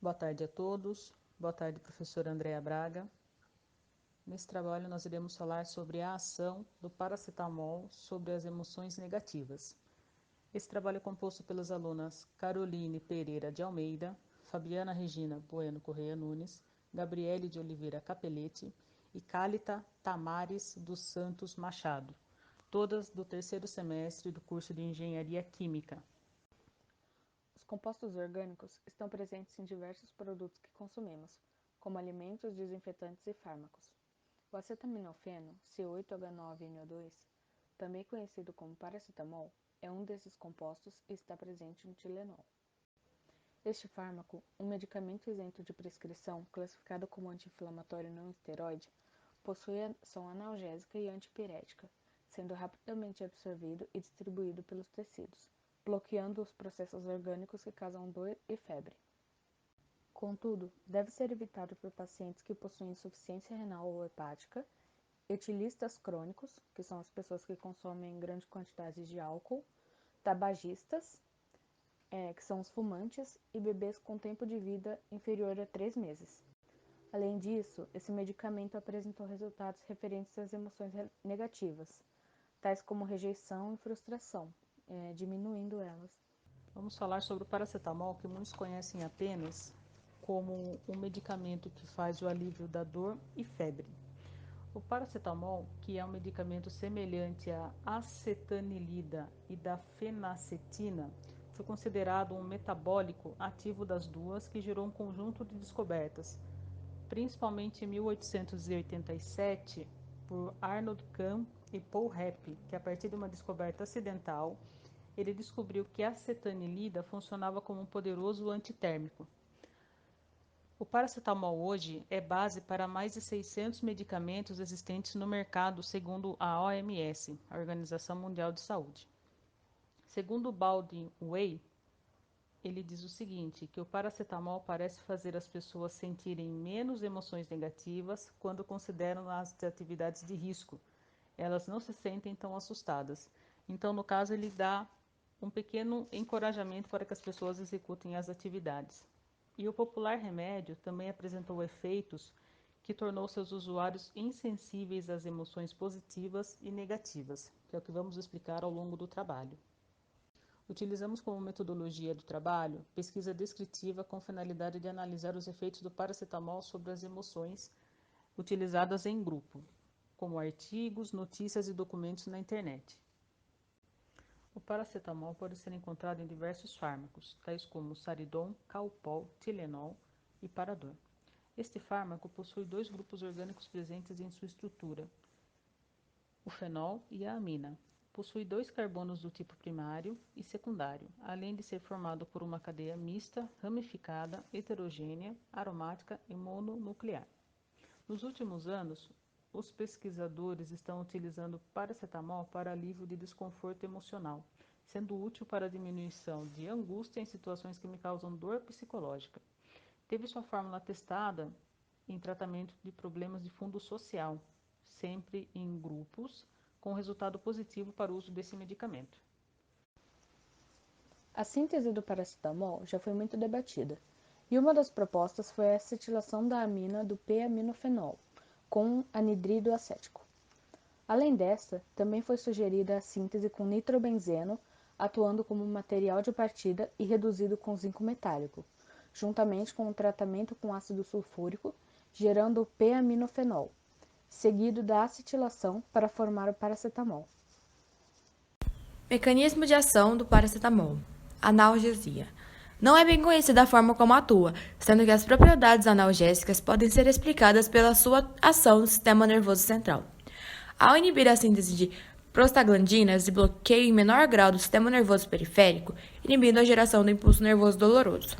Boa tarde a todos. Boa tarde, professora Andréa Braga. Nesse trabalho nós iremos falar sobre a ação do paracetamol sobre as emoções negativas. Esse trabalho é composto pelas alunas Caroline Pereira de Almeida, Fabiana Regina Bueno Correia Nunes, Gabriele de Oliveira Capelletti e Cálita Tamares dos Santos Machado, todas do terceiro semestre do curso de Engenharia Química. Os compostos orgânicos estão presentes em diversos produtos que consumimos, como alimentos, desinfetantes e fármacos. O acetaminofeno, C8H9NO2, também conhecido como paracetamol, é um desses compostos e está presente no Tilenol. Este fármaco, um medicamento isento de prescrição, classificado como anti-inflamatório não esteroide, possui ação analgésica e antipirética, sendo rapidamente absorvido e distribuído pelos tecidos, bloqueando os processos orgânicos que causam dor e febre. Contudo, deve ser evitado por pacientes que possuem insuficiência renal ou hepática, etilistas crônicos, que são as pessoas que consomem grandes quantidades de álcool, tabagistas, que são os fumantes, e bebês com tempo de vida inferior a 3 meses. Além disso, esse medicamento apresentou resultados referentes às emoções negativas, tais como rejeição e frustração, diminuindo elas. Vamos falar sobre o paracetamol, que muitos conhecem apenas como um medicamento que faz o alívio da dor e febre. O paracetamol, que é um medicamento semelhante à acetanilida e da fenacetina, foi considerado um metabólico ativo das duas, que gerou um conjunto de descobertas, principalmente em 1887, por Arnold Kahn e Paul Reppe, que a partir de uma descoberta acidental, ele descobriu que a acetanilida funcionava como um poderoso antitérmico. O paracetamol hoje é base para mais de 600 medicamentos existentes no mercado, segundo a OMS, a Organização Mundial de Saúde. Segundo Baldwin Way, ele diz o seguinte, que o paracetamol parece fazer as pessoas sentirem menos emoções negativas quando consideram as atividades de risco. Elas não se sentem tão assustadas. Então, no caso, ele dá um pequeno encorajamento para que as pessoas executem as atividades. E o popular remédio também apresentou efeitos que tornou seus usuários insensíveis às emoções positivas e negativas, que é o que vamos explicar ao longo do trabalho. Utilizamos como metodologia do trabalho pesquisa descritiva com finalidade de analisar os efeitos do paracetamol sobre as emoções utilizadas em grupo, como artigos, notícias e documentos na internet. O paracetamol pode ser encontrado em diversos fármacos, tais como Saridon, Calpol, Tilenol e Parador. Este fármaco possui dois grupos orgânicos presentes em sua estrutura, o fenol e a amina. Possui dois carbonos do tipo primário e secundário, além de ser formado por uma cadeia mista, ramificada, heterogênea, aromática e mononuclear. Nos últimos anos, os pesquisadores estão utilizando paracetamol para alívio de desconforto emocional, sendo útil para a diminuição de angústia em situações que me causam dor psicológica. Teve sua fórmula testada em tratamento de problemas de fundo social, sempre em grupos, com resultado positivo para o uso desse medicamento. A síntese do paracetamol já foi muito debatida, e uma das propostas foi a acetilação da amina do p-aminofenol, com anidrido acético. Além desta, também foi sugerida a síntese com nitrobenzeno, atuando como material de partida e reduzido com zinco metálico, juntamente com o tratamento com ácido sulfúrico, gerando o p-aminofenol, seguido da acetilação para formar o paracetamol. Mecanismo de ação do paracetamol. Analgesia. Não é bem conhecida a forma como atua, sendo que as propriedades analgésicas podem ser explicadas pela sua ação no sistema nervoso central. Ao inibir a síntese de prostaglandinas e bloqueio em menor grau do sistema nervoso periférico, inibindo a geração do impulso nervoso doloroso.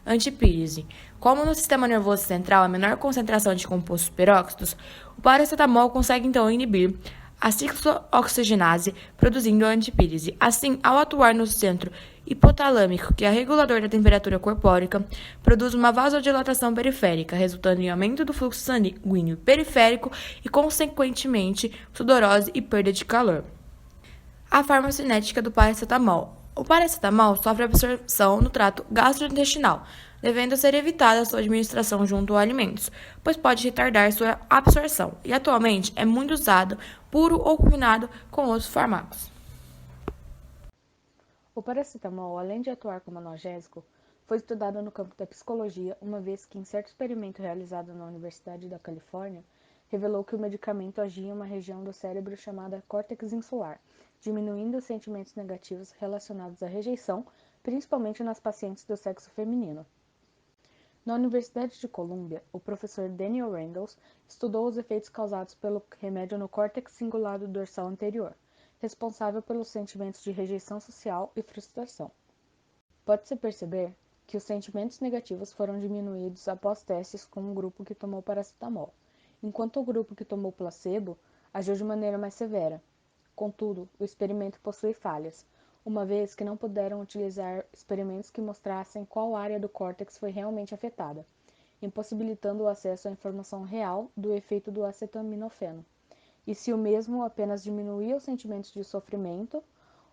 Antipírese. Como no sistema nervoso central há menor concentração de compostos peróxidos, o paracetamol consegue então inibir a ciclooxigenase, produzindo a antipírese. Assim, ao atuar no centro hipotalâmico, que é regulador da temperatura corpórea, produz uma vasodilatação periférica, resultando em aumento do fluxo sanguíneo periférico e, consequentemente, sudorose e perda de calor. A farmacocinética do paracetamol. O paracetamol sofre absorção no trato gastrointestinal, devendo ser evitada a sua administração junto a alimentos, pois pode retardar sua absorção e atualmente é muito usado puro ou combinado com outros fármacos. O paracetamol, além de atuar como analgésico, foi estudado no campo da psicologia, uma vez que em certo experimento realizado na Universidade da Califórnia, revelou que o medicamento agia em uma região do cérebro chamada córtex insular, diminuindo os sentimentos negativos relacionados à rejeição, principalmente nas pacientes do sexo feminino. Na Universidade de Colômbia, o professor Daniel Randles estudou os efeitos causados pelo remédio no córtex cingulado dorsal anterior, responsável pelos sentimentos de rejeição social e frustração. Pode-se perceber que os sentimentos negativos foram diminuídos após testes com um grupo que tomou paracetamol, enquanto o grupo que tomou placebo agiu de maneira mais severa. Contudo, o experimento possui falhas, uma vez que não puderam utilizar experimentos que mostrassem qual área do córtex foi realmente afetada, impossibilitando o acesso à informação real do efeito do acetaminofeno, e se o mesmo apenas diminuía os sentimentos de sofrimento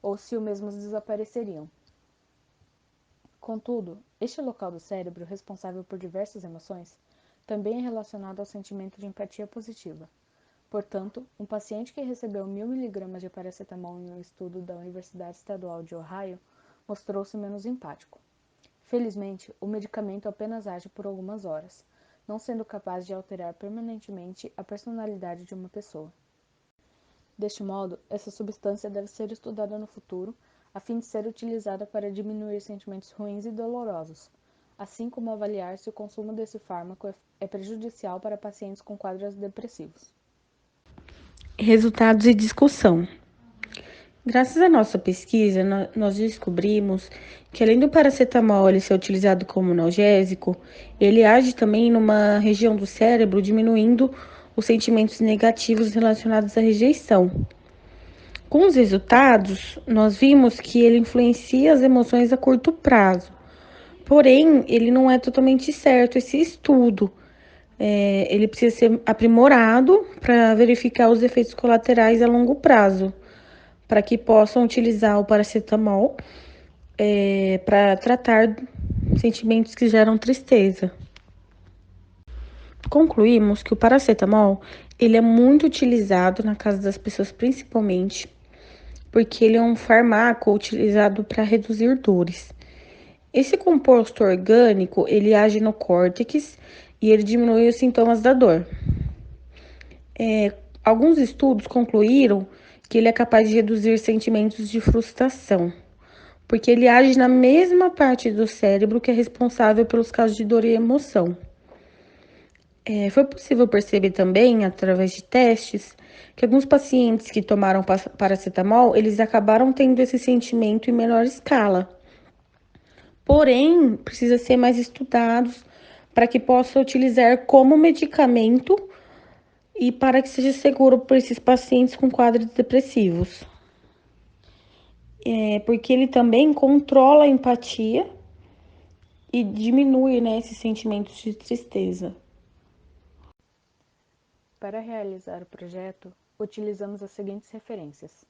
ou se os mesmos desapareceriam. Contudo, este local do cérebro, responsável por diversas emoções, também é relacionado ao sentimento de empatia positiva. Portanto, um paciente que recebeu 1.000 mg de paracetamol em um estudo da Universidade Estadual de Ohio mostrou-se menos empático. Felizmente, o medicamento apenas age por algumas horas, não sendo capaz de alterar permanentemente a personalidade de uma pessoa. Deste modo, essa substância deve ser estudada no futuro a fim de ser utilizada para diminuir sentimentos ruins e dolorosos, assim como avaliar se o consumo desse fármaco é prejudicial para pacientes com quadros depressivos. Resultados e discussão. Graças à nossa pesquisa, nós descobrimos que além do paracetamol ele ser utilizado como analgésico, ele age também numa região do cérebro, diminuindo os sentimentos negativos relacionados à rejeição. Com os resultados, nós vimos que ele influencia as emoções a curto prazo. Porém, ele não é totalmente certo esse estudo. Ele precisa ser aprimorado para verificar os efeitos colaterais a longo prazo, para que possam utilizar o paracetamol para tratar sentimentos que geram tristeza. Concluímos que o paracetamol ele é muito utilizado na casa das pessoas, principalmente porque ele é um fármaco utilizado para reduzir dores. Esse composto orgânico, ele age no córtex e ele diminui os sintomas da dor. Alguns estudos concluíram que ele é capaz de reduzir sentimentos de frustração, porque ele age na mesma parte do cérebro que é responsável pelos casos de dor e emoção. Foi possível perceber também, através de testes, que alguns pacientes que tomaram paracetamol, eles acabaram tendo esse sentimento em menor escala. Porém, precisa ser mais estudados para que possa utilizar como medicamento e para que seja seguro para esses pacientes com quadros depressivos. Porque ele também controla a empatia e diminui, esses sentimentos de tristeza. Para realizar o projeto, utilizamos as seguintes referências: